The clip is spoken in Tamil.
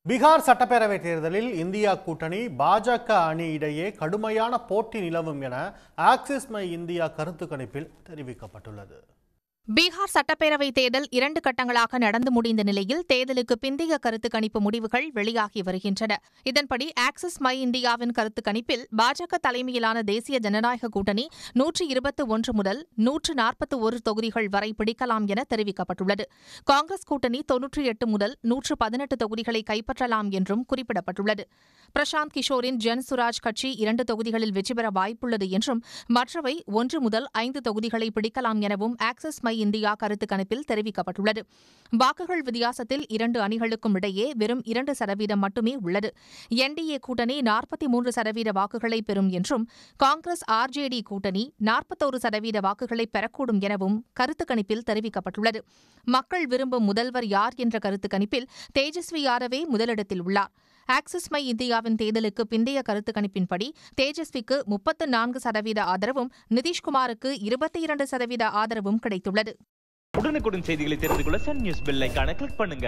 பீகார் சட்டப்பேரவை தேர்தலில் இந்தியா கூட்டணி பாஜக அணி இடையே கடுமையான போட்டி நிலவும் என ஆக்சிஸ் மை இந்தியா கருத்து கணிப்பில் தெரிவிக்கப்பட்டுள்ளது. பீகார் சட்டப்பேரவை தேர்தல் 2 கட்டங்களாக நடந்து முடிந்த நிலையில் தேர்தலுக்கு பிந்தைய கருத்து கணிப்பு முடிவுகள் வெளியாகி வருகின்றன. இதன்படி ஆக்சிஸ் மை இந்தியாவின் கருத்து கணிப்பில் பாஜக தலைமையிலான தேசிய ஜனநாயக கூட்டணி 121 முதல் 141 தொகுதிகள் வரை பிடிக்கலாம் என தெரிவிக்கப்பட்டுள்ளது. காங்கிரஸ் கூட்டணி 98 முதல் 118 தொகுதிகளை கைப்பற்றலாம் என்றும் குறிப்பிடப்பட்டுள்ளது. பிரசாந்த் கிஷோரின் ஜன் சுராஜ் கட்சி 2 தொகுதிகளில் வெற்றி பெற வாய்ப்புள்ளது என்றும் மற்றவை 1 முதல் 5 தொகுதிகளை பிடிக்கலாம் எனவும் ஆக்சிஸ் மை இந்தியா கருத்து கணிப்பில் தெரிவிக்கப்பட்டுள்ளது. வாக்குகள் வித்தியாசத்தில் 2 அணிகளுக்கும் இடையே வெறும் 2% மட்டுமே உள்ளது. என்டிஏ கூட்டணி 43% வாக்குகளை பெறும் என்றும் காங்கிரஸ் ஆர்ஜேடி கூட்டணி 41% வாக்குகளை பெறக்கூடும் எனவும் கருத்து கணிப்பில் தெரிவிக்கப்பட்டுள்ளது. மக்கள் விரும்பும் முதல்வர் யார் என்ற கருத்து கணிப்பில் தேஜஸ்வி யாதவே முதலிடத்தில் உள்ளார். ஆக்சிஸ் மை இந்தியாவின் தேர்தலுக்கு பிந்தைய கருத்து கணிப்பின்படி தேஜஸ்விக்கு 34% ஆதரவும் நிதிஷ்குமாருக்கு 22% ஆதரவும் கிடைத்துள்ளது. உடனுக்குடன் செய்திகளை தெரிந்து கொள்ள சன் நியூஸ் பெல் ஐகானை கிளிக் பண்ணுங்க.